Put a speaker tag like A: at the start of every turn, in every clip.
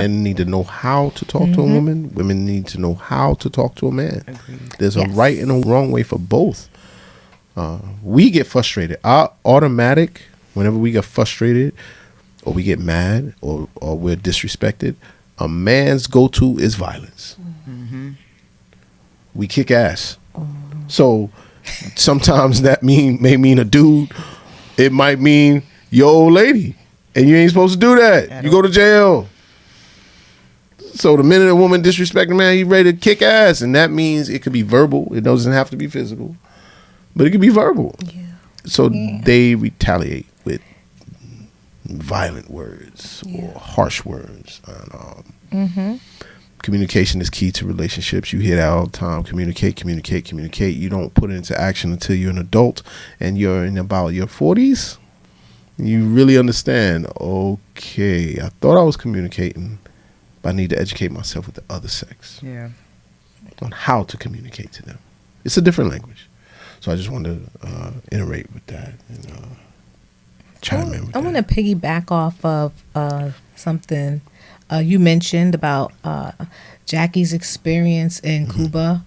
A: Men need to know how to talk to a woman. Women need to know how to talk to a man.
B: Agreed.
A: There's a right and a wrong way for both. We get frustrated. Our automatic, whenever we get frustrated or we get mad or we're disrespected, a man's go-to is violence. We kick ass. So sometimes that may mean a dude. It might mean your old lady. And you ain't supposed to do that. You go to jail. So the minute a woman disrespects a man, you ready to kick ass. And that means it could be verbal. It doesn't have to be physical. But it could be verbal. Yeah. So they retaliate with violent words or harsh words. And, communication is key to relationships. You hear that all the time. Communicate. You don't put it into action until you're an adult and you're in about your 40s. You really understand, okay, I thought I was communicating, but I need to educate myself with the other sex.
B: Yeah.
A: On how to communicate to them. It's a different language. So I just wanted to iterate with that and chime in with that.
C: I want to piggyback off of something you mentioned about Jackie's experience in Cuba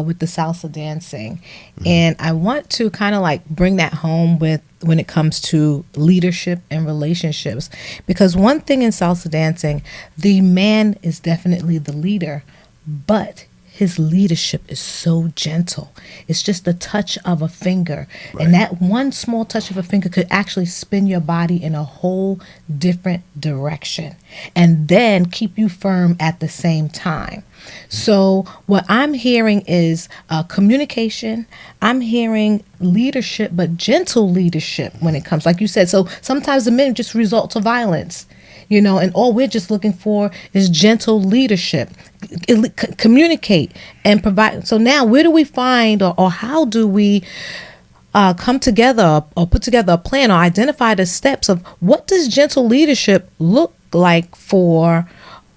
C: with the salsa dancing. And I want to kind of like bring that home with when it comes to leadership and relationships. Because one thing in salsa dancing, the man is definitely the leader, but his leadership is so gentle. It's just a touch of a finger. Right. And that one small touch of a finger could actually spin your body in a whole different direction and then keep you firm at the same time. So what I'm hearing is communication. I'm hearing leadership, but gentle leadership when it comes, like you said. So sometimes the men just resort to violence. You know, and all we're just looking for is gentle leadership. Communicate and provide. So now where do we find or how do we come together or put together a plan or identify the steps of what does gentle leadership look like for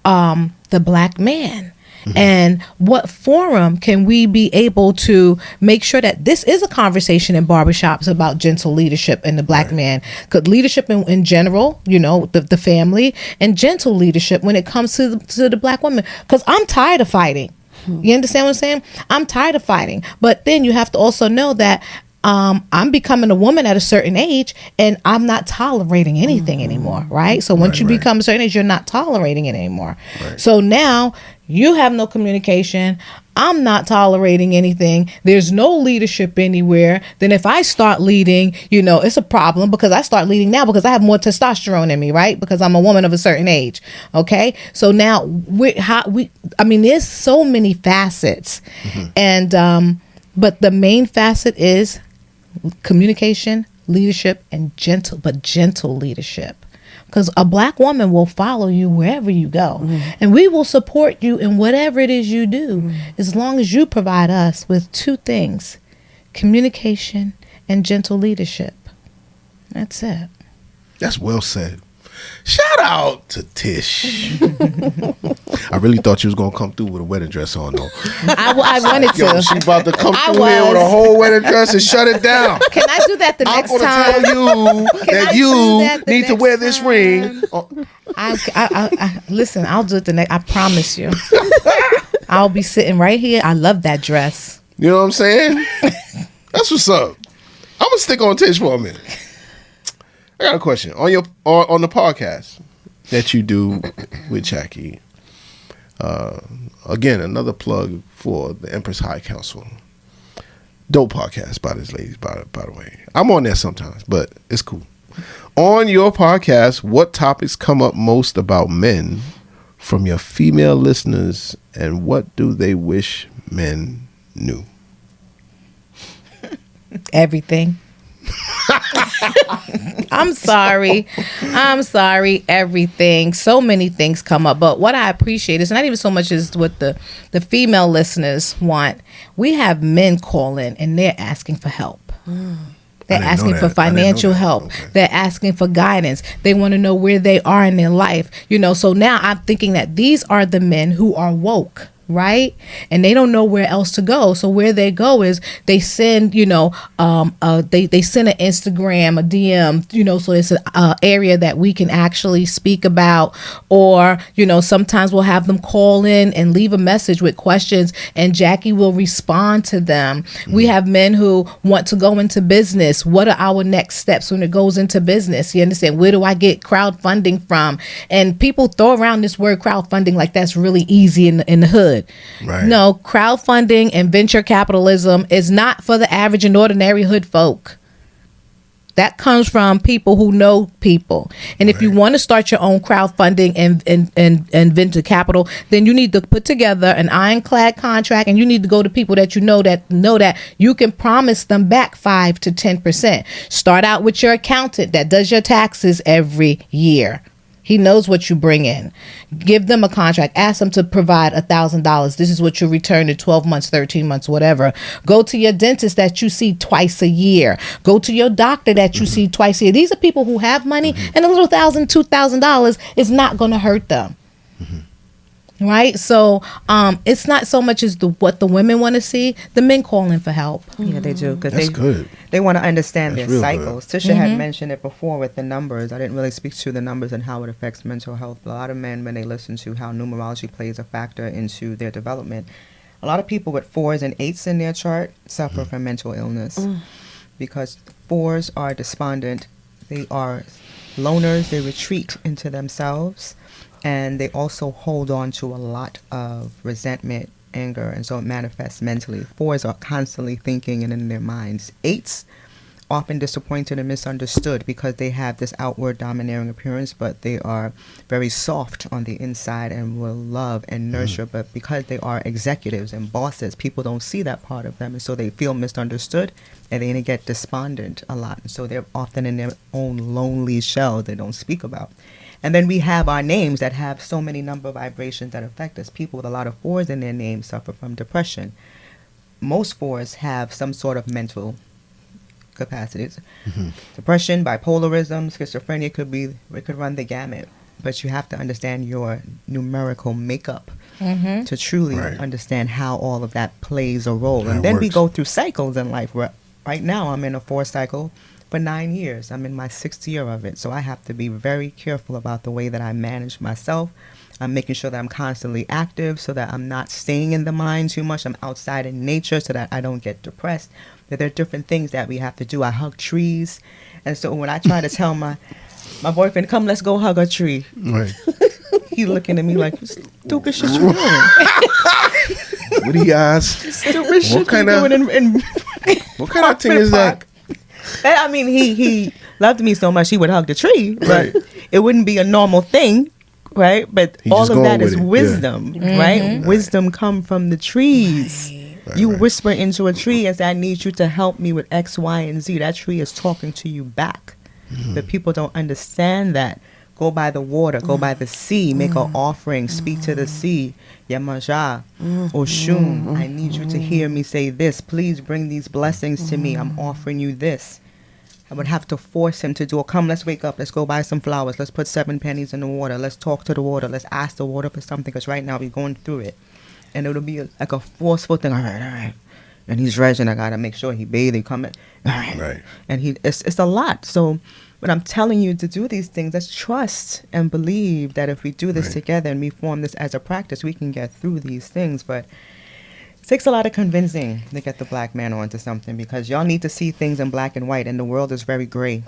C: the black man? And what forum can we be able to make sure that this is a conversation in barbershops about gentle leadership and the black man? Because leadership in general, you know, the family, and gentle leadership when it comes to the black woman. Because I'm tired of fighting. You understand what I'm saying? I'm tired of fighting. But then you have to also know that I'm becoming a woman at a certain age and I'm not tolerating anything anymore, right? So once you become a certain age, you're not tolerating it anymore. So now you have no communication. I'm not tolerating anything. There's no leadership anywhere. Then if I start leading, you know, it's a problem because I start leading now because I have more testosterone in me, right? Because I'm a woman of a certain age. Okay. So now there's so many facets and, but the main facet is communication, leadership, and gentle leadership. Because a black woman will follow you wherever you go. And we will support you in whatever it is you do, as long as you provide us with two things, communication and gentle leadership. That's it.
A: That's well said. Shout out to Tish. I really thought you was gonna come through with a wedding dress on though.
C: I wanted to.
A: Yo, she about to come through here with a whole wedding dress and shut it down.
C: Can I do that the next time?
A: I'm gonna tell you that you need to wear this ring.
C: I listen. I'll do it the next. I promise you. I'll be sitting right here. I love that dress.
A: You know what I'm saying? That's what's up. I'm gonna stick on Tish for a minute. I got a question on the podcast that you do with Jackie. Again, another plug for the Empress High Council. Dope podcast by this lady, by the way. I'm on there sometimes, but it's cool. On your podcast, what topics come up most about men from your female listeners, and what do they wish men knew?
C: Everything. I'm sorry. Everything. So many things come up. But what I appreciate is not even so much as what the female listeners want. We have men call in and they're asking for help. They're asking for financial help. Okay. They're asking for guidance. They want to know where they are in their life. You know, so now I'm thinking that these are the men who are woke. right? And they don't know where else to go. So where they go is they send, they send an Instagram, a DM, so it's an area that we can actually speak about, or, sometimes we'll have them call in and leave a message with questions, and Jackie will respond to them. We have men who want to go into business. What are our next steps when it goes into business? You understand? Where do I get crowdfunding from? And people throw around this word crowdfunding like that's really easy in the hood.
A: Right.
C: No, crowdfunding and venture capitalism is not for the average and ordinary hood folk. That comes from people who know people. And if you want to start your own crowdfunding and venture capital, then you need to put together an ironclad contract, and you need to go to people that know that you can promise them back 5 to 10%. Start out with your accountant that does your taxes every year. He knows what you bring in. Give them a contract. Ask them to provide $1,000. This is what you return in 12 months, 13 months, whatever. Go to your dentist that you see twice a year. Go to your doctor that you see twice a year. These are people who have money, and a little $1,000, $2,000 is not going to hurt them. Right? So it's not so much as what the women want to see. The men calling for help.
B: Yeah, they do.
A: That's good.
B: They want to understand
A: That's
B: their
A: real
B: cycles. Tisha had mentioned it before with the numbers. I didn't really speak to the numbers and how it affects mental health. A lot of men, when they listen to how numerology plays a factor into their development, a lot of people with 4s and 8s in their chart suffer from mental illness because 4s are despondent. They are loners. They retreat into themselves. And they also hold on to a lot of resentment, anger, and so it manifests mentally. 4s are constantly thinking and in their minds. 8s often disappointed and misunderstood because they have this outward domineering appearance, but they are very soft on the inside and will love and nurture. But because they are executives and bosses, people don't see that part of them, and so they feel misunderstood, and they get despondent a lot. And so they're often in their own lonely shell they don't speak about. And then we have our names that have so many number of vibrations that affect us. People with a lot of 4s in their names suffer from depression. Most 4s have some sort of mental capacities. Depression, bipolarism, schizophrenia could run the gamut. But you have to understand your numerical makeup to truly understand how all of that plays a role. And then we go through cycles in life. Right now I'm in a 4 cycle for 9 years. I'm in my 6th year of it. So I have to be very careful about the way that I manage myself. I'm making sure that I'm constantly active so that I'm not staying in the mind too much. I'm outside in nature so that I don't get depressed. That there are different things that we have to do. I hug trees. And so when I try to tell my boyfriend, come, let's go hug a tree.
A: Right.
B: He's looking at me like, stupid shit you doing.
A: What do you ask?
B: Stupid shit you doing
A: What kind of thing is that?
B: I mean, he loved me so much he would hug the tree, but it wouldn't be a normal thing, right? But all of that is wisdom, right? Wisdom come from the trees. You whisper into a tree and say, I need you to help me with X, Y, and Z. That tree is talking to you back. But people don't understand that. Go by the water, go by the sea, make an offering, speak to the sea. Yamaja, Oshun, I need you to hear me say this. Please bring these blessings to me. I'm offering you this. I would have to force him to do it. Come, let's wake up. Let's go buy some flowers. Let's put 7 pennies in the water. Let's talk to the water. Let's ask the water for something, because right now we're going through it. And it'll be like a forceful thing. All right. And he's dredging. I got to make sure he bathed and come in. All right.
A: Right.
B: And it's a lot. So when I'm telling you to do these things, let's trust and believe that if we do this together and we form this as a practice, we can get through these things. But it takes a lot of convincing to get the black man onto something, because y'all need to see things in black and white, and the world is very gray.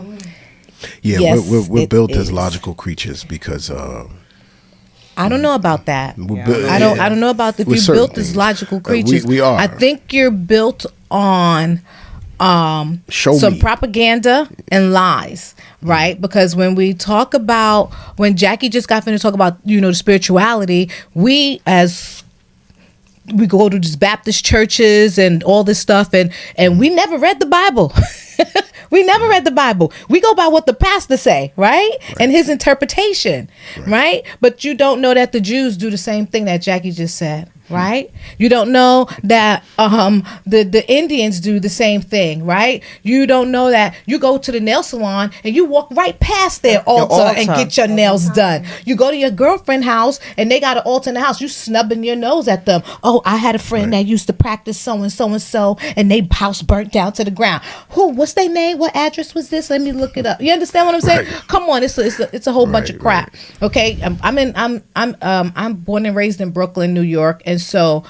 A: Yeah,
C: Yes,
A: we're built
C: is.
A: as logical creatures because
C: I don't know about that.
B: Yeah.
C: I don't know about if
A: With
C: you're
A: certain
C: built as
A: things.
C: logical creatures.
A: We are.
C: I think you're built on
A: Show
C: some
A: me.
C: propaganda and lies, right? Because when Jackie just got finished talking about, the spirituality, we go to these Baptist churches and all this stuff, and we never read the Bible. We never read the Bible. We go by what the pastor say, right? And his interpretation, right? But you don't know that the Jews do the same thing that Jackie just said. right? You don't know that the Indians do the same thing, right? You don't know that you go to the nail salon and you walk right past their altar and get your nails done. You go to your girlfriend's house and they got an altar in the house. You snubbing your nose at them. Oh, I had a friend that used to practice so and so and so, and they house burnt down to the ground. Who? What's their name? What address was this? Let me look it up. You understand what I'm saying? Come on, it's a whole bunch of crap. Okay, I'm born and raised in Brooklyn, New York, and so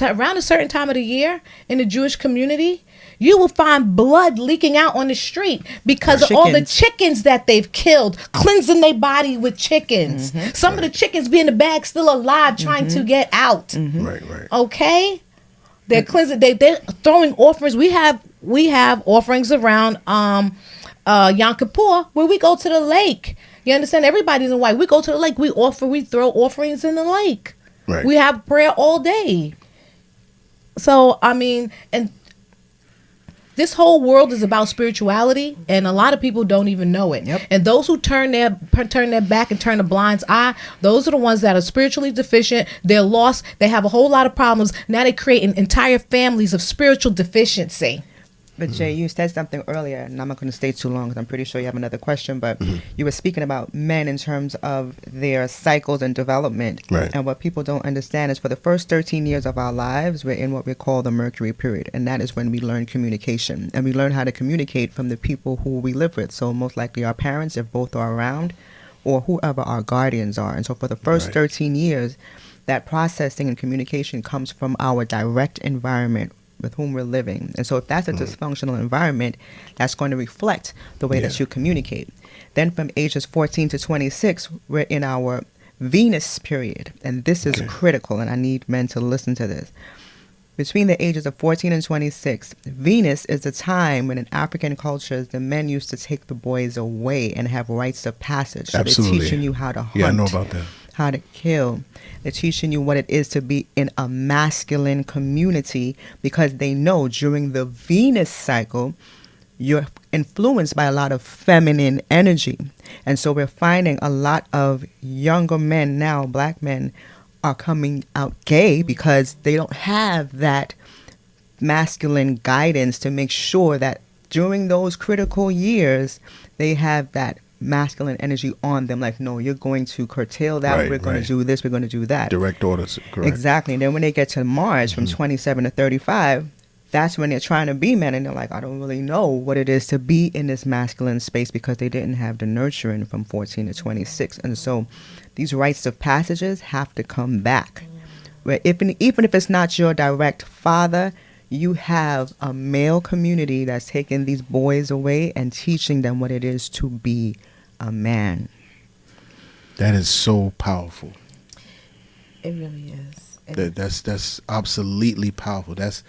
C: around a certain time of the year in the Jewish community, you will find blood leaking out on the street because of all the chickens that they've killed, cleansing their body with chickens. Some of the chickens be in the bag still alive, trying to get out.
A: Right.
C: Okay, they're cleansing. They're throwing offerings. We have offerings around Yom Kippur where we go to the lake. You understand? Everybody's in white. We go to the lake. We throw offerings in the lake.
A: Right.
C: We have prayer all day. So, I mean, and this whole world is about spirituality, and a lot of people don't even know it.
B: Yep.
C: And those who turn their back and turn a blind eye, those are the ones that are spiritually deficient. They're lost. They have a whole lot of problems. Now they create entire families of spiritual deficiency.
B: But Jay, you said something earlier, and I'm not going to stay too long because I'm pretty sure you have another question, but you were speaking about men in terms of their cycles and development.
A: Right.
B: And what people don't understand is for the first 13 years of our lives, we're in what we call the Mercury period. And that is when we learn communication. And we learn how to communicate from the people who we live with. So most likely our parents, if both are around, or whoever our guardians are. And so for the first 13 years, that processing and communication comes from our direct environment with whom we're living. And so if that's a dysfunctional environment, that's going to reflect the way that you communicate. Then from ages 14 to 26, we're in our Venus period. And this is critical, and I need men to listen to this. Between the ages of 14 and 26, Venus is the time when in African cultures, the men used to take the boys away and have rites of passage. So
A: Absolutely.
B: they're teaching you how to hunt.
A: Yeah, I know about that.
B: How to kill. They're teaching you what it is to be in a masculine community because they know during the Venus cycle, you're influenced by a lot of feminine energy. And so we're finding a lot of younger men now, black men, are coming out gay because they don't have that masculine guidance to make sure that during those critical years, they have that masculine energy on them. Like, no, you're going to curtail that. We're going to do this. We're going to do that.
A: Direct orders. Correct.
B: Exactly. And then when they get to Mars from 27 to 35, that's when they're trying to be men. And they're like, I don't really know what it is to be in this masculine space because they didn't have the nurturing from 14 to 26. And so these rites of passages have to come back. Where even if it's not your direct father, you have a male community that's taking these boys away and teaching them what it is to be a man.
A: That is so powerful.
C: It really is.
A: That's absolutely powerful. That's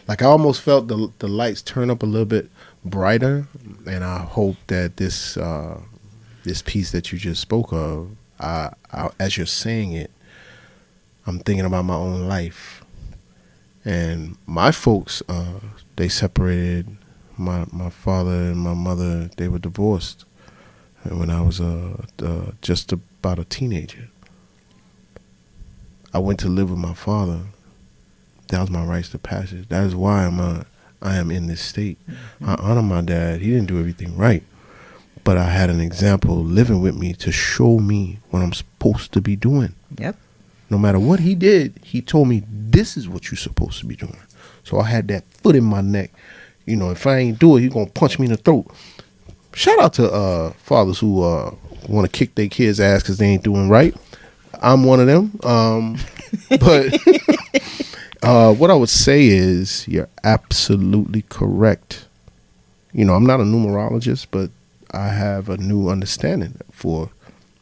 A: like I almost felt the lights turn up a little bit brighter, and I hope that this piece that you just spoke of, I, as you're saying it, I'm thinking about my own life. And my folks, they separated. My father and my mother, they were divorced. And when I was just about a teenager, I went to live with my father. That was my rites of passage. That is why I am in this state. I honor my dad. He didn't do everything right, but I had an example living with me to show me what I'm supposed to be doing.
B: Yep.
A: No matter what he did, he told me, this is what you're supposed to be doing. So I had that foot in my neck. You know, if I ain't do it, you're going to punch me in the throat. Shout out to fathers who want to kick their kids' ass because they ain't doing right. I'm one of them. But what I would say is you're absolutely correct. You know, I'm not a numerologist, but I have a new understanding for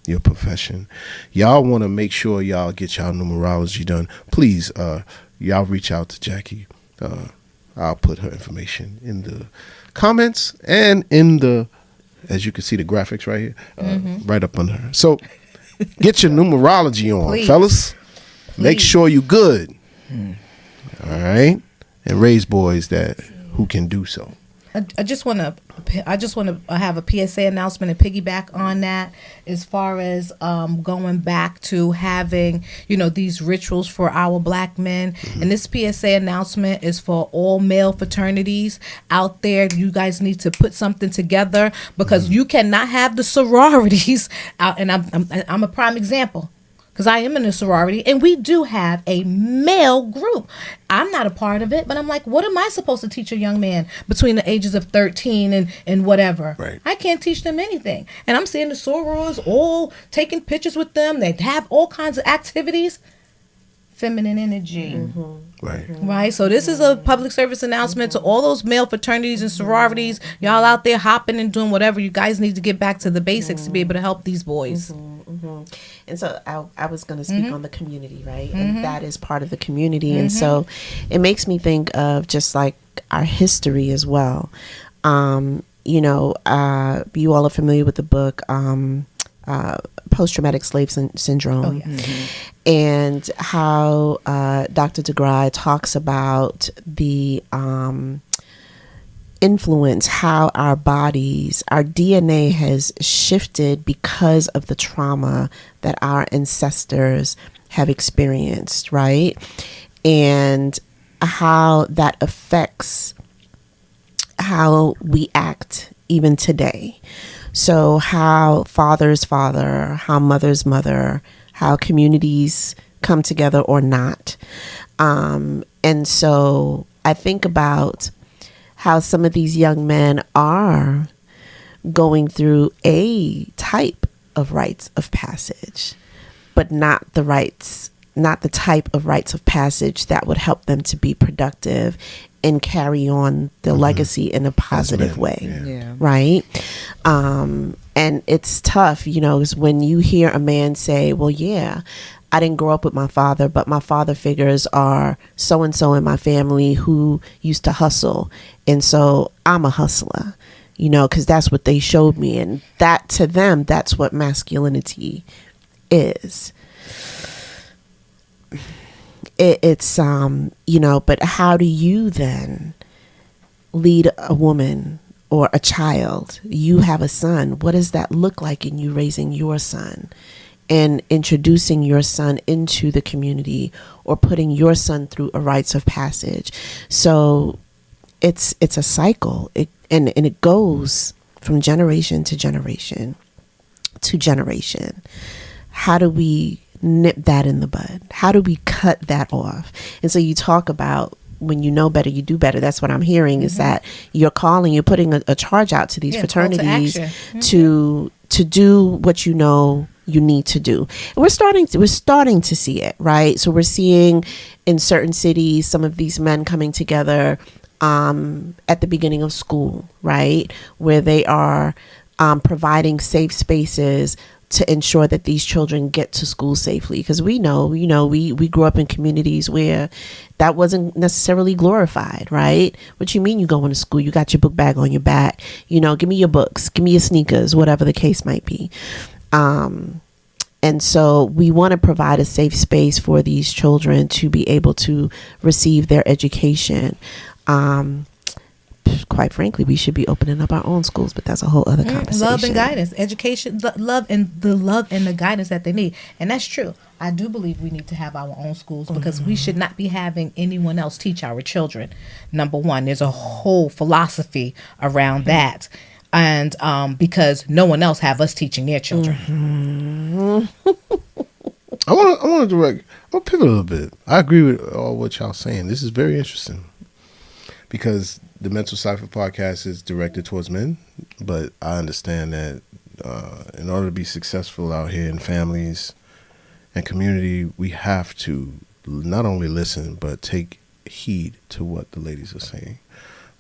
A: your profession. Y'all want to make sure y'all get y'all numerology done. Please, y'all reach out to Jackie. I'll put her information in the comments and in the, as you can see, the graphics right here, right up under her. So get your numerology on,
C: Please.
A: fellas. Make sure you good. All right, and raise boys who can do so.
C: I just want to have a PSA announcement and piggyback on that, as far as going back to having, these rituals for our black men. And this PSA announcement is for all male fraternities out there. You guys need to put something together, because you cannot have the sororities out. And I'm a prime example, because I am in a sorority, and we do have a male group. I'm not a part of it, but I'm like, what am I supposed to teach a young man between the ages of 13 and whatever?
A: Right.
C: I can't teach them anything. And I'm seeing the sorors all taking pictures with them. They have all kinds of activities. Feminine energy.
A: Right.
C: Right. So this is a public service announcement to all those male fraternities and sororities. Y'all out there hopping and doing whatever. You guys need to get back to the basics to be able to help these boys.
D: And so I was going to speak on the community, right? And that is part of the community. And so it makes me think of just like our history as well. You all are familiar with the book Post-Traumatic Slave Syndrome.
C: Oh, yeah.
D: And how Dr. DeGraw talks about the influence, how our bodies, our DNA has shifted because of the trauma that our ancestors have experienced, right? And how that affects how we act even today. So how father's father, how mother's mother, how communities come together or not. And so I think about how some of these young men are going through a type of rites of passage, but not the type of rites of passage that would help them to be productive and carry on the legacy in a positive way.
B: Yeah.
D: Right. And it's tough, is when you hear a man say, well, yeah, I didn't grow up with my father, but my father figures are so-and-so in my family who used to hustle. And so I'm a hustler, because that's what they showed me. And that, to them, that's what masculinity is. It's, but how do you then lead a woman or a child? You have a son. What does that look like in you raising your son and introducing your son into the community, or putting your son through a rites of passage? So it's a cycle, and it goes from generation to generation to generation. How do we nip that in the bud? How do we cut that off? And so you talk about, when you know better, you do better. That's what I'm hearing, is that you're putting a charge out to these fraternities to do what you know you need to do. And we're starting to see it, right? So we're seeing in certain cities some of these men coming together at the beginning of school, right? Where they are providing safe spaces to ensure that these children get to school safely. Because we know, we grew up in communities where that wasn't necessarily glorified, right? What you mean you going to school? You got your book bag on your back, give me your books, give me your sneakers, whatever the case might be. And so we want to provide a safe space for these children to be able to receive their education. Quite frankly, we should be opening up our own schools, but that's a whole other conversation.
C: Love and guidance, education, love and the guidance that they need. And that's true. I do believe we need to have our own schools, because we should not be having anyone else teach our children. Number one, there's a whole philosophy around that. And because no one else have us teaching their children.
A: I want to pivot a little bit. I agree with all what y'all saying. This is very interesting, because the Mental Cipher podcast is directed towards men, but I understand that in order to be successful out here in families and community, we have to not only listen, but take heed to what the ladies are saying.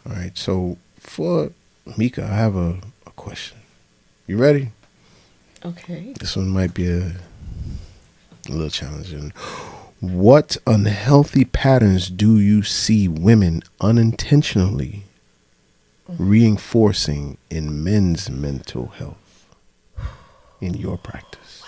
A: All right. So for Mika, I have a question. You ready?
D: Okay.
A: This one might be a little challenging. What unhealthy patterns do you see women unintentionally reinforcing in men's mental health in your practice?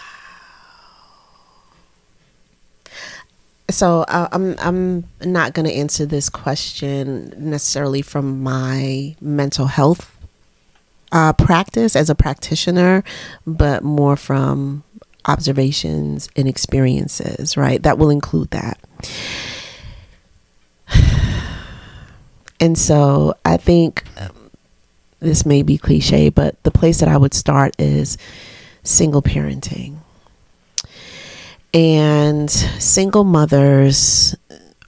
D: So I'm not going to answer this question necessarily from my mental health practice as a practitioner, but more from observations and experiences, right? That will include that. And so I think this may be cliche, but the place that I would start is single parenting. And single mothers,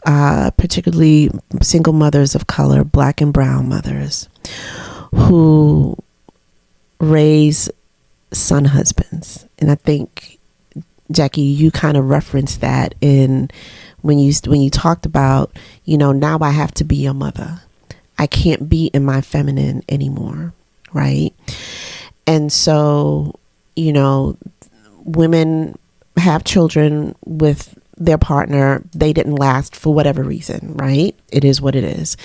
D: particularly single mothers of color, black and brown mothers, who raise son husbands. And I think, Jackie, you kind of referenced that in when you talked about, now I have to be a mother. I can't be in my feminine anymore, right? And so, women have children with their partner. They didn't last for whatever reason, right? It is what it is.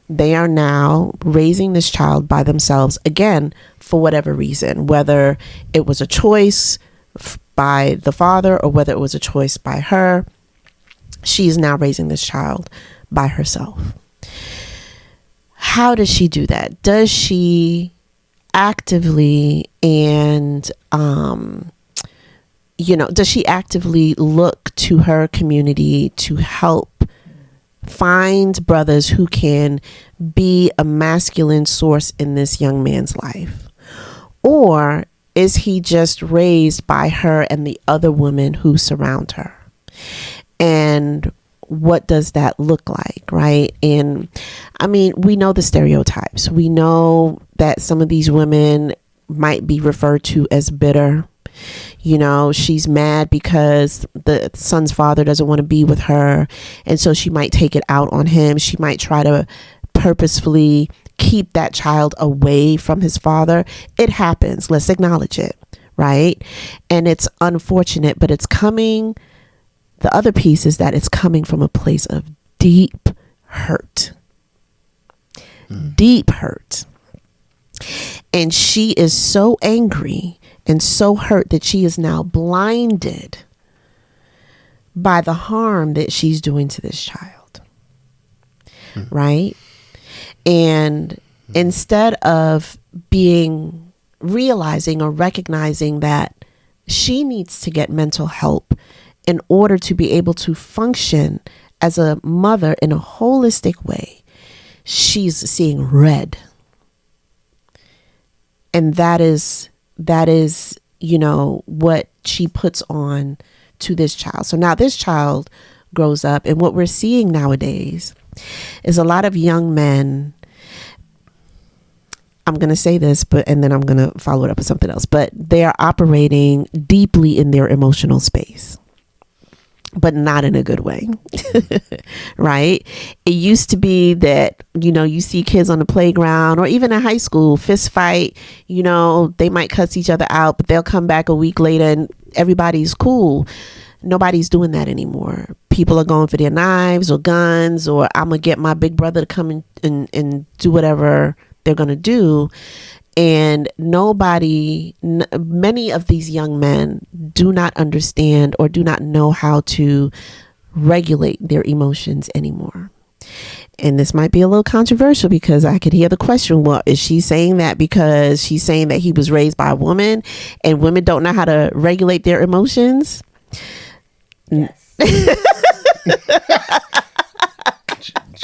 D: They are now raising this child by themselves, again, for whatever reason, whether it was a choice by the father or whether it was a choice by her. She is now raising this child by herself. How does she do that? Does she actively does she actively look to her community to help find brothers who can be a masculine source in this young man's life? Or is he just raised by her and the other women who surround her? And what does that look like, right? And I mean, we know the stereotypes. We know that some of these women might be referred to as bitter. She's mad because the son's father doesn't want to be with her. And so she might take it out on him. She might try to purposefully keep that child away from his father. It happens. Let's acknowledge it, right? And it's unfortunate, but it's coming. The other piece is that it's coming from a place of deep hurt. Deep hurt. And she is so angry and so hurt that she is now blinded by the harm that she's doing to this child. Right? And instead of realizing or recognizing that she needs to get mental help in order to be able to function as a mother in a holistic way, she's seeing red. And that is, what she puts on to this child. So now this child grows up, and what we're seeing nowadays is a lot of young men. I'm going to say this, and then I'm going to follow it up with something else, but they are operating deeply in their emotional space, but not in a good way. Right? It used to be that, you see kids on the playground or even in high school, fist fight, they might cuss each other out, but they'll come back a week later and everybody's cool. Nobody's doing that anymore. People are going for their knives or guns, or I'm going to get my big brother to come and do whatever they're going to do. And many of these young men do not understand or do not know how to regulate their emotions anymore. And this might be a little controversial because I could hear the question, well, is she saying that because she's saying that he was raised by a woman and women don't know how to regulate their emotions?
B: Yes.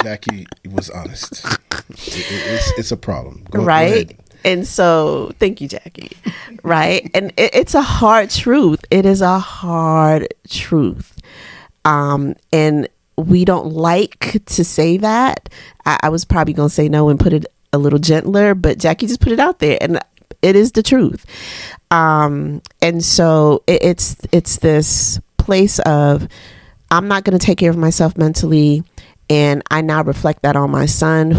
A: Jackie was honest. It's a problem. Go
D: right?
A: ahead.
D: And so, thank you, Jackie. Right? And it's a hard truth. It is a hard truth. And we don't like to say that. I was probably going to say no and put it a little gentler, but Jackie just put it out there, and it is the truth. And so it's this place of, I'm not going to take care of myself mentally. And I now reflect that on my son,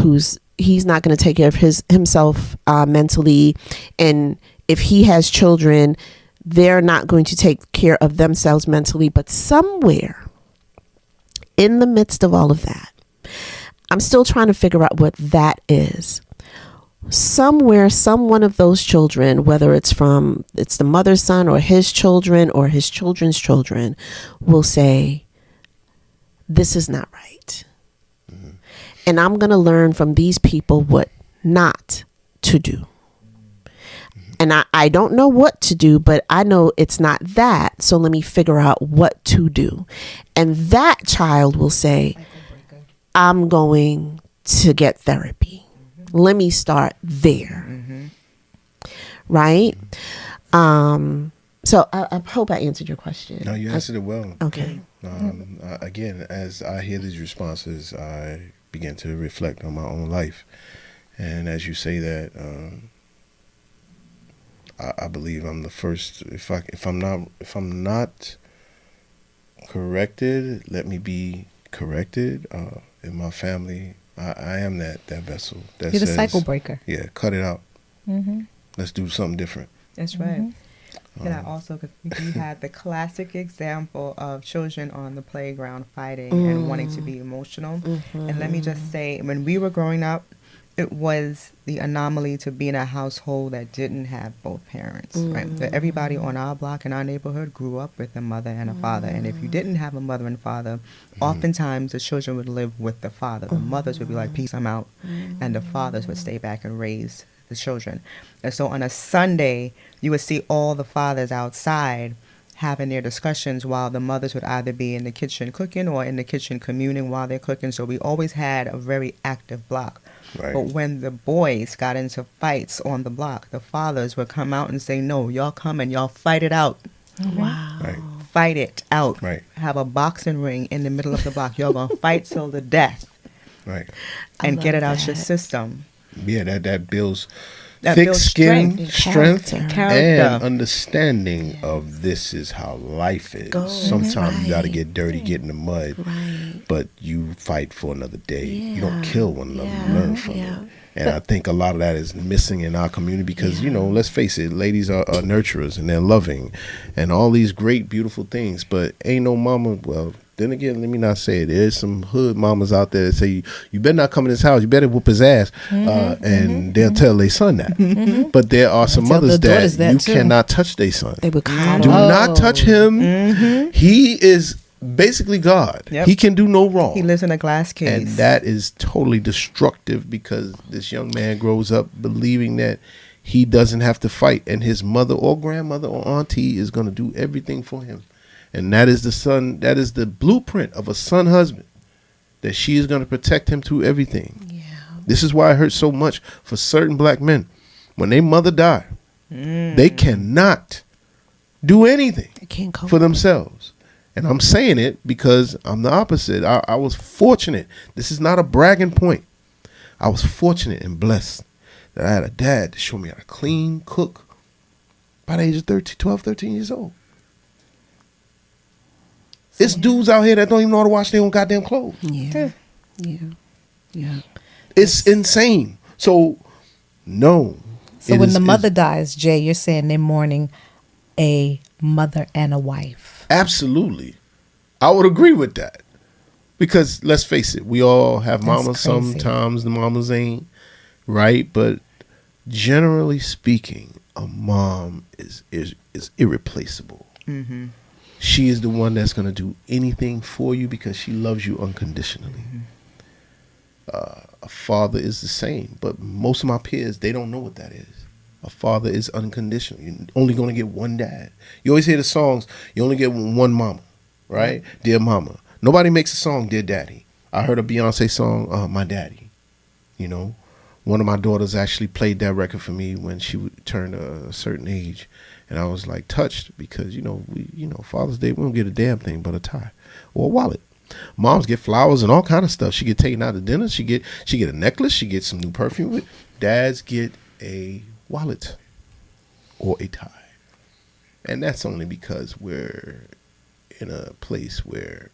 D: he's not going to take care of himself mentally. And if he has children, they're not going to take care of themselves mentally. But somewhere in the midst of all of that, I'm still trying to figure out what that is. Somewhere, some one of those children, whether it's the mother's son or his children or his children's children, will say, this is not right. And I'm going to learn from these people what not to do. And I don't know what to do, but I know it's not that. So let me figure out what to do. And that child will say, I'm going to get therapy. Let me start there. Right? So I hope I answered your question.
A: No, you answered it well.
D: Okay.
A: Again, as I hear these responses, I begin to reflect on my own life. And as you say that, I believe I'm the first. If I'm not corrected, let me be corrected. In my family, I am that vessel. That
C: You're the
A: says,
C: cycle breaker.
A: Yeah, cut it out. Let's do something different.
B: That's right. And I also, cause we had the classic example of children on the playground fighting and wanting to be emotional. And let me just say, when we were growing up, it was the anomaly to be in a household that didn't have both parents. Right? So everybody on our block in our neighborhood grew up with a mother and a father. And if you didn't have a mother and father, oftentimes the children would live with the father. The mothers would be like, peace, I'm out. And the fathers would stay back and raise the children. And so on a Sunday, you would see all the fathers outside having their discussions while the mothers would either be in the kitchen cooking or in the kitchen communing while they're cooking. So we always had a very active block.
A: Right.
B: But when the boys got into fights on the block, the fathers would come out and say, no, y'all come and y'all fight it out.
D: Wow.
A: Right.
B: Fight it out.
A: Right.
B: Have a boxing ring in the middle of the block. Y'all gonna fight till the death
A: Right.
B: and get it out
D: that.
B: your system.
A: Yeah, that builds
B: That
A: thick
B: builds
A: skin,
B: strength.
A: strength,
B: Character.
A: and understanding of this is how life is.
D: Go.
A: Sometimes you got to
D: Right.
A: get dirty, get in the mud,
D: Right.
A: but you fight for another day. You don't
D: Yeah.
A: kill one another.
D: Yeah.
A: You learn from
D: Yeah.
A: it. And I think a lot of that is missing in our community because, let's face it, ladies are nurturers and they're loving and all these great, beautiful things. But ain't no mama, well, then again, let me not say it. There's some hood mamas out there that say, you better not come in this house. You better whoop his ass. And they'll tell their son that. But there are some
C: tell
A: mothers
C: the daughters
A: that
C: that
A: you
C: too.
A: cannot touch their son.
D: They would coddle.
A: Do not touch him. He is basically God.
B: Yep.
A: He can do no wrong.
B: He lives in a glass case.
A: And that is totally destructive because this young man grows up believing that he doesn't have to fight and his mother or grandmother or auntie is going to do everything for him. And that is the blueprint of a son husband, that she is going to protect him through everything.
D: Yeah.
A: This is why it hurts so much for certain black men. When their mother die, they cannot do anything
D: I can't cope.
A: for themselves. And I'm saying it because I'm the opposite. I was fortunate. This is not a bragging point. I was fortunate and blessed that I had a dad to show me how to clean, cook by the age of 12, 13 years old. It's dudes out here that don't even know how to wash their own goddamn clothes.
D: Yeah. Yeah. Yeah.
A: It's insane. So, no.
C: So
A: It
C: when
A: is-
C: the
A: is-
C: mother dies, Jay, you're saying they're mourning a mother and a wife.
A: Absolutely. I would agree with that. Because let's face it, we all have mamas.
C: crazy.
A: Sometimes the mamas ain't, right? But generally speaking, a mom is irreplaceable. She is the one that's going to do anything for you because she loves you unconditionally. A father is the same, but most of my peers, they don't know what that is. A father is unconditional. You're only going to get one dad. You always hear the songs, you only get one mama, right? Dear mama. Nobody makes a song, Dear Daddy. I heard a Beyonce song, My Daddy. One of my daughters actually played that record for me when she turned a certain age. And I was like touched because, Father's Day, we don't get a damn thing but a tie or a wallet. Moms get flowers and all kind of stuff. She get taken out to dinner. She get a necklace. She get some new perfume. Dads get a wallet or a tie. And that's only because we're in a place where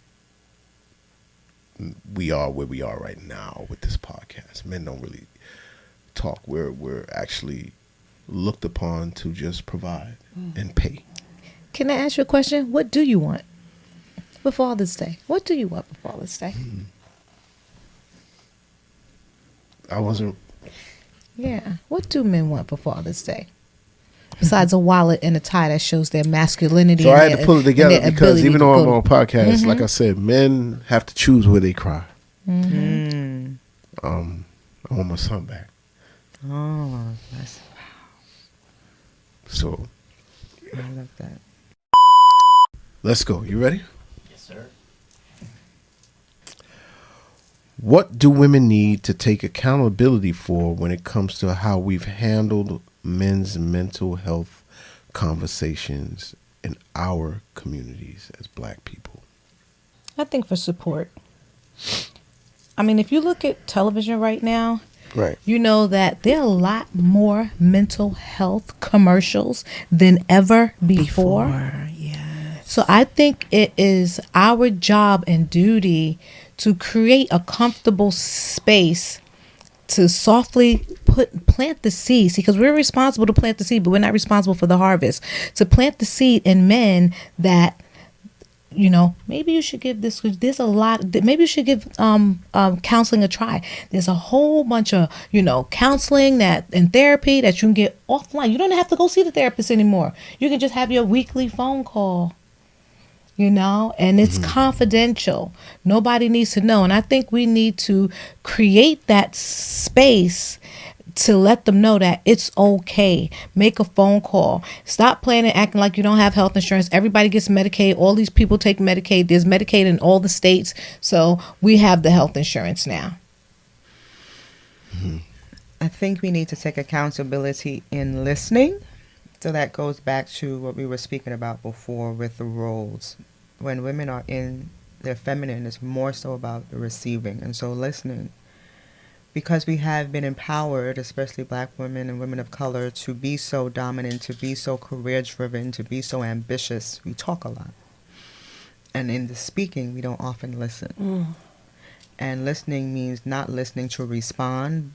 A: we are where we are right now with this podcast. Men don't really talk. We're actually looked upon to just provide and pay.
C: Can I ask you a question? What do you want for Father's Day? What do you want for Father's Day?
A: I wasn't.
C: Yeah. What do men want for Father's Day? besides a wallet and a tie that shows their masculinity.
A: So
C: and
A: I had
C: their-
A: to pull it
C: and
A: together
C: their
A: because
C: ability
A: even
C: to
A: though I'm
C: go-
A: on a podcast, like I said, men have to choose where they cry.
B: Mm.
A: I want my son back.
B: Oh, that's,
A: So
B: I love that.
A: let's go. You ready?
E: Yes, sir.
A: What do women need to take accountability for when it comes to how we've handled men's mental health conversations in our communities as Black people?
C: I think for support. I mean, if you look at television right now,
A: Right.
C: you know that there are a lot more mental health commercials than ever before.
D: Yeah.
C: So I think it is our job and duty to create a comfortable space to softly plant the seeds, because we're responsible to plant the seed, but we're not responsible for the harvest. To plant the seed in men that, you know, maybe you should give this. There's a lot. Maybe you should give counseling a try. There's a whole bunch of, you know, counseling and therapy that you can get offline. You don't have to go see the therapist anymore. You can just have your weekly phone call. You know, and it's confidential. Nobody needs to know. And I think we need to create that space to let them know that it's okay. Make a phone call. Stop playing and acting like you don't have health insurance. Everybody gets Medicaid. All these people take Medicaid. There's Medicaid in all the states. So we have the health insurance now.
B: I think we need to take accountability in listening. So that goes back to what we were speaking about before with the roles. When women are in their feminine, it's more so about the receiving. And so listening. Because we have been empowered, especially Black women and women of color, to be so dominant, to be so career-driven, to be so ambitious, we talk a lot. And in the speaking, we don't often listen. And listening means not listening to respond,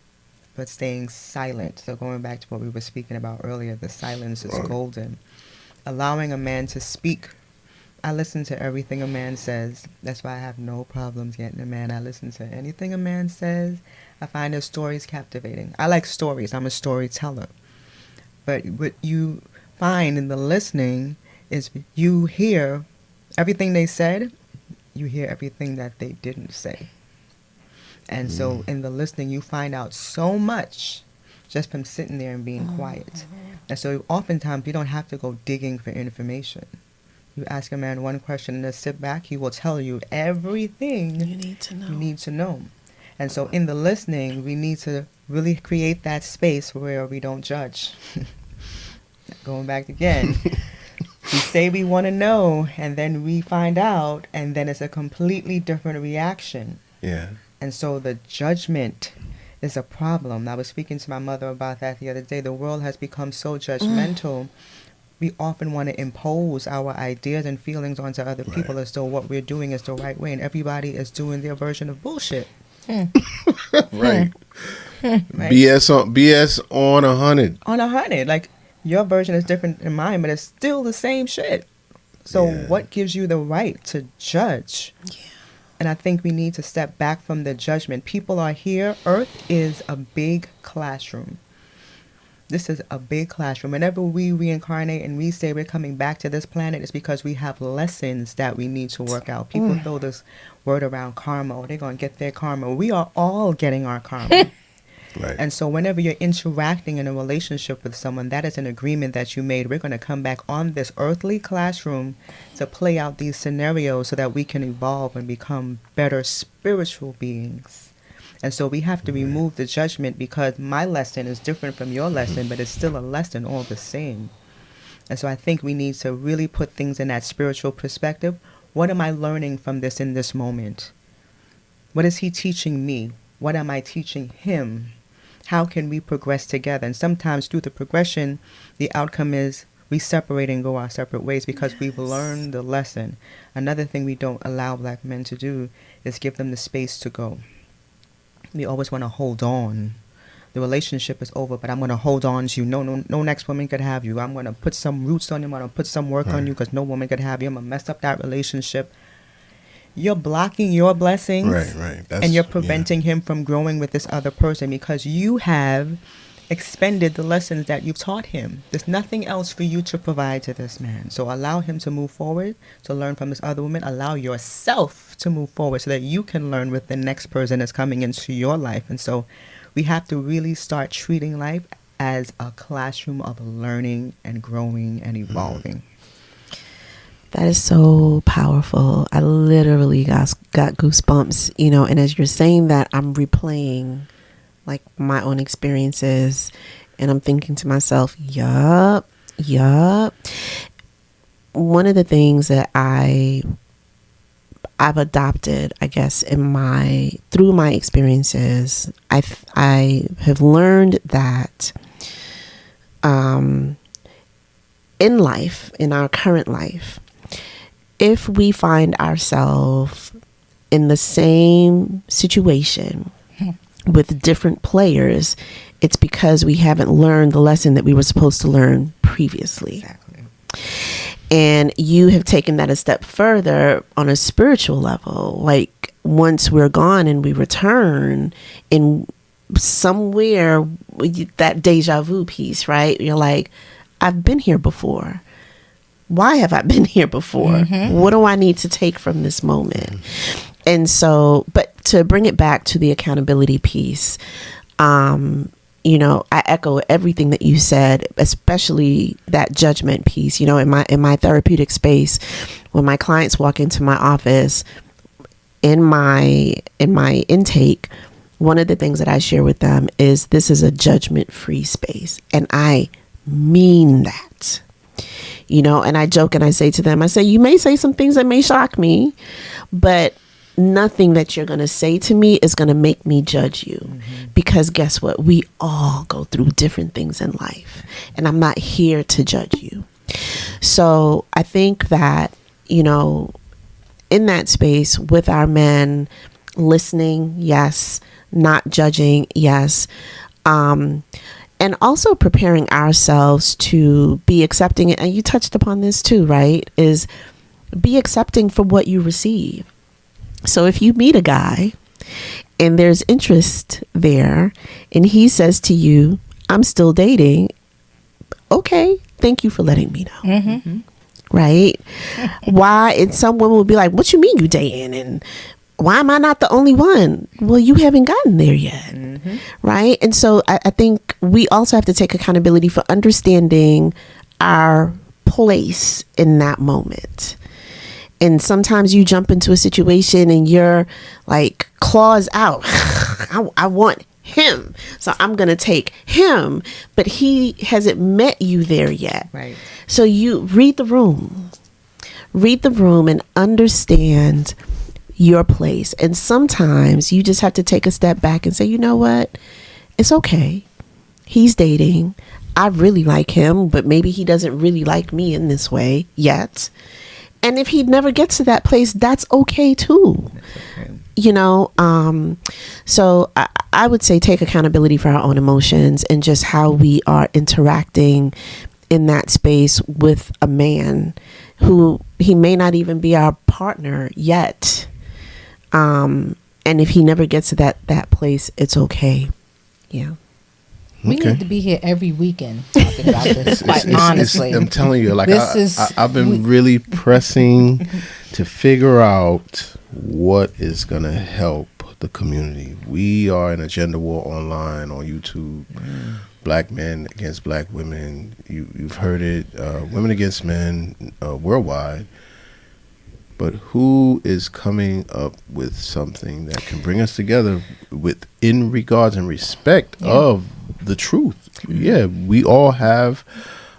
B: but staying silent. So going back to what we were speaking about earlier, the silence is golden. Allowing a man to speak. I listen to everything a man says. That's why I have no problems getting a man. I listen to anything a man says. I find his stories captivating. I like stories. I'm a storyteller. But what you find in the listening is you hear everything they said, you hear everything that they didn't say. And so in the listening, you find out so much just from sitting there and being quiet. And so oftentimes you don't have to go digging for information. You ask a man one question and just sit back, he will tell you everything
D: You need to know.
B: you need to know. And so in the listening, we need to really create that space where we don't judge. Going back again, we say we want to know, and then we find out, and then it's a completely different reaction.
A: Yeah.
B: And so the judgment is a problem. I was speaking to my mother about that the other day. The world has become so judgmental. We often want to impose our ideas and feelings onto other people as though what we're doing is the right way, and everybody is doing their version of bullshit.
A: Right.
B: Right?
A: BS on 100.
B: On 100. Like, your version is different than mine, but it's still the same shit. So
A: Yeah.
B: what gives you the right to judge? Yeah. And I think we need to step back from the judgment. People are here. Earth is a big classroom. This is a big classroom. Whenever we reincarnate and we say we're coming back to this planet, it's because we have lessons that we need to work out. People throw this word around karma, or they're going to get their karma. We are all getting our karma.
A: Right.
B: And so whenever you're interacting in a relationship with someone, that is an agreement that you made. We're going to come back on this earthly classroom to play out these scenarios so that we can evolve and become better spiritual beings. And so we have to remove the judgment, because my lesson is different from your lesson, but it's still a lesson all the same. And so I think we need to really put things in that spiritual perspective. What am I learning from this in this moment? What is he teaching me? What am I teaching him? How can we progress together? And sometimes through the progression, the outcome is we separate and go our separate ways because we've learned the lesson. Another thing we don't allow Black men to do is give them the space to go. We always want to hold on. The relationship is over, but I'm going to hold on to you. No next woman could have you. I'm going to put some roots on you. I'm going to put some work on you because no woman could have you. I'm going to mess up that relationship. You're blocking your blessings.
A: Right.
B: And you're preventing him from growing with this other person because you have expended the lessons that you've taught him. There's nothing else for you to provide to this man. So allow him to move forward, to learn from this other woman. Allow yourself to move forward so that you can learn with the next person that's coming into your life. And so we have to really start treating life as a classroom of learning and growing and evolving.
D: That is so powerful. I literally got goosebumps, and as you're saying that, I'm replaying like my own experiences, and I'm thinking to myself, yup. One of the things that I've adopted, I guess, through my experiences, I have learned that in life, in our current life, if we find ourselves in the same situation with different players, it's because we haven't learned the lesson that we were supposed to learn previously.
B: Exactly.
D: And you have taken that a step further on a spiritual level. Like, once we're gone and we return, in somewhere, that deja vu piece, right? You're like, I've been here before. Why have I been here before? Mm-hmm. What do I need to take from this moment? And so, but to bring it back to the accountability piece, I echo everything that you said, especially that judgment piece. In my therapeutic space, when my clients walk into my office, in my intake, one of the things that I share with them is this is a judgment-free space, and I mean that. And I joke and I say to them, you may say some things that may shock me, but nothing that you're going to say to me is going to make me judge you. Mm-hmm. Because guess what? We all go through different things in life, and I'm not here to judge you. So I think that, in that space with our men, listening, yes, not judging, yes, and also preparing ourselves to be accepting, and you touched upon this too, right? Is be accepting for what you receive. So if you meet a guy and there's interest there, and he says to you, I'm still dating, okay, thank you for letting me know. Mm-hmm. Right? Why? And some women will be like, what you mean you dating? And why am I not the only one? Well, you haven't gotten there yet. Mm-hmm. Right? And so I think we also have to take accountability for understanding our place in that moment. And sometimes you jump into a situation and you're like, claws out. I want him, so I'm going to take him. But he hasn't met you there yet. Right. So you read the room and understand your place. And sometimes you just have to take a step back and say, you know what? It's okay. He's dating. I really like him, but maybe he doesn't really like me in this way yet. And if he never gets to that place, that's okay too. That's okay. So I would say take accountability for our own emotions and just how we are interacting in that space with a man who he may not even be our partner yet. And if he never gets to that place, it's okay. Yeah.
C: We need to be here every weekend talking about this, quite honestly.
A: I'm telling you, like, I've been really pressing to figure out what is going to help the community. We are in a gender war online on YouTube. Black men against black women. You've heard it. Women against men worldwide. But who is coming up with something that can bring us together in regards and respect of the truth? Yeah, we all have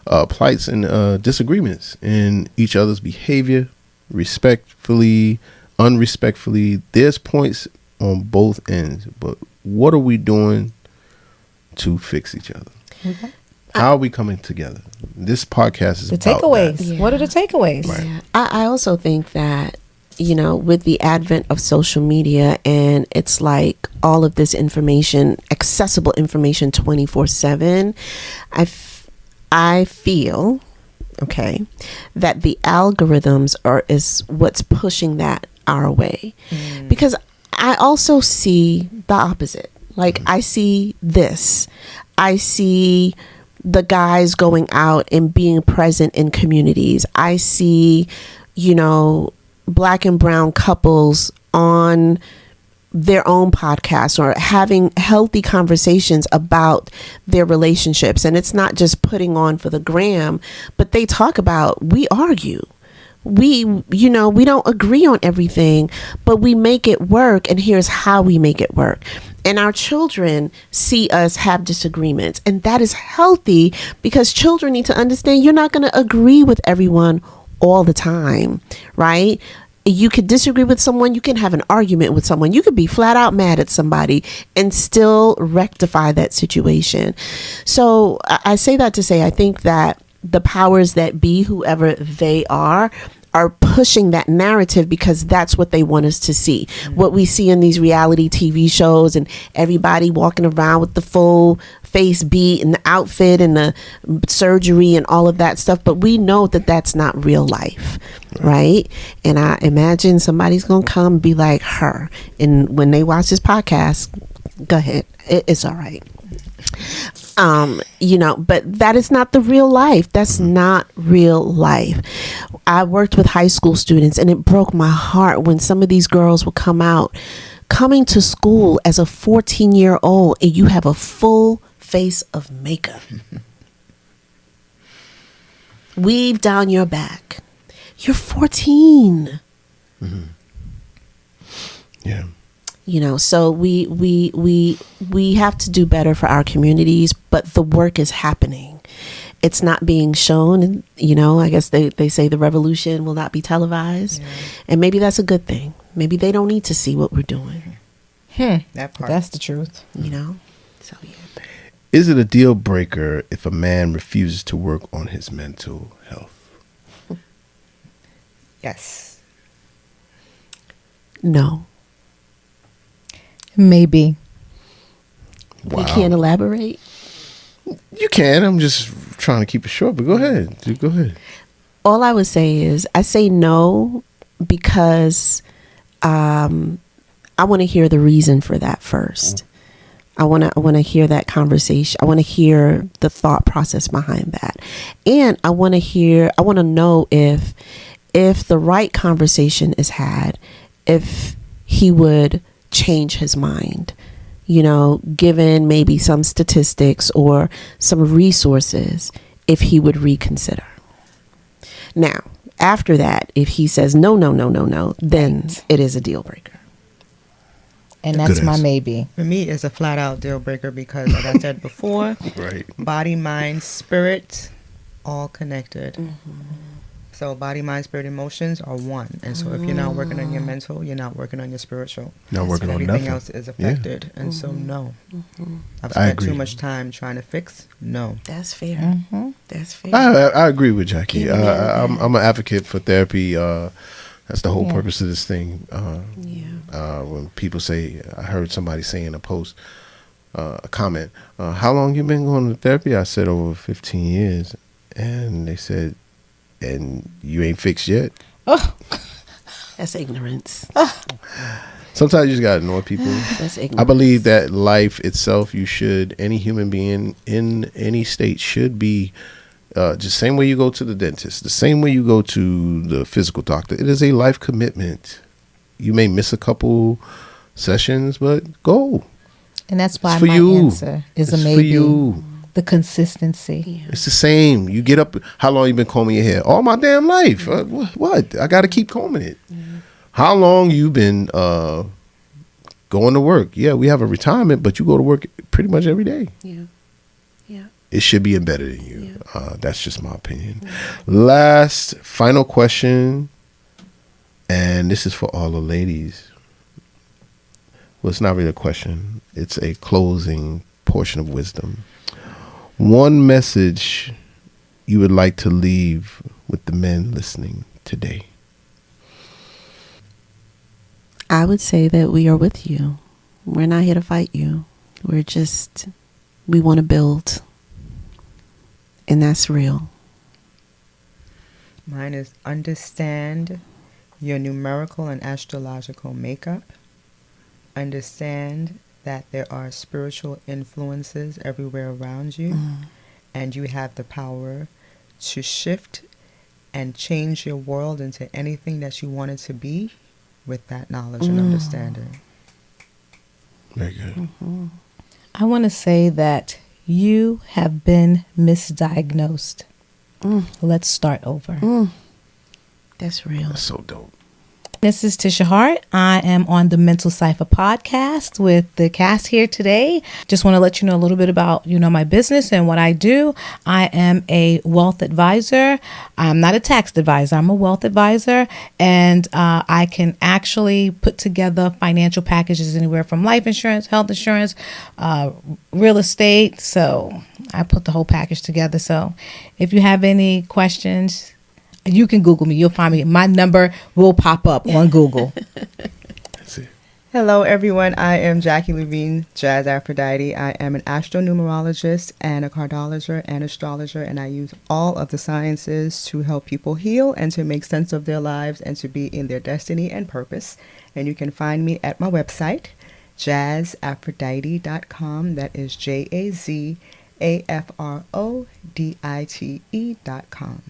A: plights and disagreements in each other's behavior, respectfully, unrespectfully. There's points on both ends, but what are we doing to fix each other? Okay. How are we coming together? This podcast is
C: the
A: about
C: takeaways.
A: That.
C: Yeah. What are the takeaways?
A: Right.
D: Yeah. I also think that, with the advent of social media, and it's like all of this information, accessible information 24/7, I feel, okay, that the algorithms is what's pushing that our way. Because I also see the opposite. Like, I see this. I see the guys going out and being present in communities. I see, Black and brown couples on their own podcasts or having healthy conversations about their relationships. And it's not just putting on for the gram, but they talk about, we argue. We don't agree on everything, but we make it work. And here's how we make it work. And our children see us have disagreements. And that is healthy because children need to understand you're not going to agree with everyone all the time, right? You could disagree with someone. You can have an argument with someone. You could be flat out mad at somebody and still rectify that situation. So I say that to say, I think that the powers that be, whoever they are pushing that narrative because that's what they want us to see. What we see in these reality TV shows and everybody walking around with the full face beat and the outfit and the surgery and all of that stuff. But we know that that's not real life, right? And I imagine somebody's going to come and be like her. And when they watch this podcast, go ahead. It's all right. But that is not the real life. That's not real life. I worked with high school students and it broke my heart when some of these girls would coming to school as a 14-year-old and you have a full face of makeup. Weave down your back. You're 14.
A: Mm-hmm. Yeah.
D: So we have to do better for our communities, but the work is happening. It's not being shown. I guess they say the revolution will not be televised. Yeah. And maybe that's a good thing. Maybe they don't need to see what we're doing.
B: That part.
C: That's the truth.
D: So yeah.
A: Is it a deal breaker if a man refuses to work on his mental health?
B: Yes.
D: No.
C: Maybe.
A: Wow.
D: You can't elaborate?
A: You can. I'm just trying to keep it short, but go ahead. Go ahead.
D: All I would say is I say no because I want to hear the reason for that first. I want to hear that conversation. I want to hear the thought process behind that. And I want to know if the right conversation is had, if he would change his mind, given maybe some statistics or some resources, if he would reconsider. Now, after that, if he says no, then it is a deal breaker.
C: And that's my maybe.
B: For me, it's a flat out deal breaker because, like I said before,
A: Right.
B: Body, mind, spirit, all connected.
D: Mm-hmm.
B: So body, mind, spirit, emotions are one. And so if you're not working on your mental, you're not working on your spiritual.
A: Not working on
B: everything
A: nothing.
B: else is affected.
A: Yeah.
B: And so no. I've
A: I
B: spent
A: agree.
B: too much time trying to fix. No.
D: That's fair.
C: Mm-hmm.
D: That's fair.
A: I agree with Jackie.
D: Keep it in.
A: I'm an advocate for therapy. That's the whole purpose of this thing. When people say, I heard somebody say in a post, a comment, how long you been going to therapy? I said over 15 years. And they said, and you ain't fixed yet?
C: Oh,
D: That's ignorance.
A: Sometimes you just got to annoy people.
D: That's ignorance.
A: I believe that life itself, any human being in any state should be just same way you go to the dentist, the same way you go to the physical doctor. It is a life commitment. You may miss a couple sessions, but go.
C: and that's why
A: It's for
C: my
A: you.
C: answer is
A: It's
C: a
A: for
C: maybe.
A: you.
C: The consistency.
A: It's the same. You get up. How long you been combing your hair? All my damn life. What? I got to keep combing it. How long you been going to work? Yeah, we have a retirement, but you go to work pretty much every day.
D: Yeah. Yeah.
A: It should be embedded in you. That's just my opinion. Last, final question, and this is for all the ladies. Well, it's not really a question. It's a closing portion of wisdom. One message you would like to leave with the men listening today?
D: I would say that we are with you. We're not here to fight you. We want to build. And that's real.
B: Mine is understand your numerical and astrological makeup. Understand that there are spiritual influences everywhere around you, and you have the power to shift and change your world into anything that you want it to be with that knowledge and understanding.
A: Very good.
C: I want to say that you have been misdiagnosed. Let's start over.
D: That's real.
A: That's so dope.
C: This is Tisha Hart. I am on the Mental Cipher podcast with the cast here today. Just want to let you know a little bit about, my business and what I do. I am a wealth advisor. I'm not a tax advisor. I'm a wealth advisor. And I can actually put together financial packages anywhere from life insurance, health insurance, real estate. So I put the whole package together. So if you have any questions, you can Google me. You'll find me. My number will pop up on Google.
A: That's it.
B: Hello, everyone. I am Jackie Levine, Jazz Aphrodite. I am an astronumerologist and a cardologer and astrologer, and I use all of the sciences to help people heal and to make sense of their lives and to be in their destiny and purpose. And you can find me at my website, jazzaphrodite.com. That is JAZAFRODITE.com.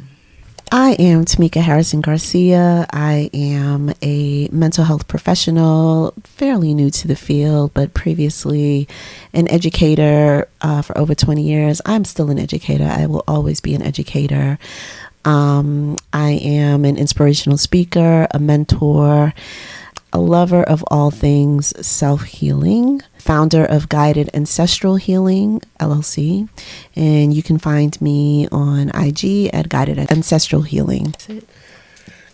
D: I am Tamika Harrison Garcia. I am a mental health professional, fairly new to the field, but previously an educator for over 20 years. I'm still an educator. I will always be an educator. I am an inspirational speaker, a mentor, a lover of all things self-healing, founder of Guided Ancestral Healing, LLC. And you can find me on IG at Guided Ancestral Healing.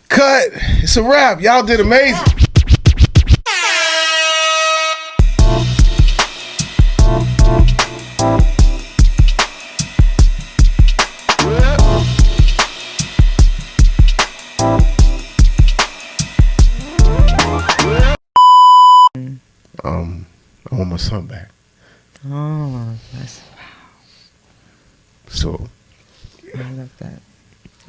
A: Cut. It's a wrap. Y'all did amazing. I want my son back.
B: Oh, that's,
A: So
B: I love that.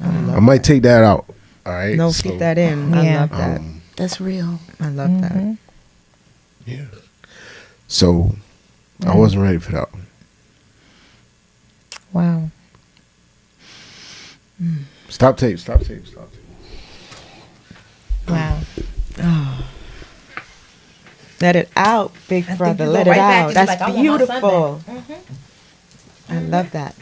A: I might take that out. All right.
B: No,
A: So,
B: keep that in. I
C: Yeah.
B: love that.
D: That's real.
B: I love that.
A: Yeah. So I wasn't ready for that one.
C: Wow.
A: Stop tape.
C: Wow.
B: Let it out, big brother.
C: you
B: Let
C: go
B: it
C: right back
B: out.
C: and be
B: That's
C: like, I want my son
B: beautiful.
C: back.
B: I love that.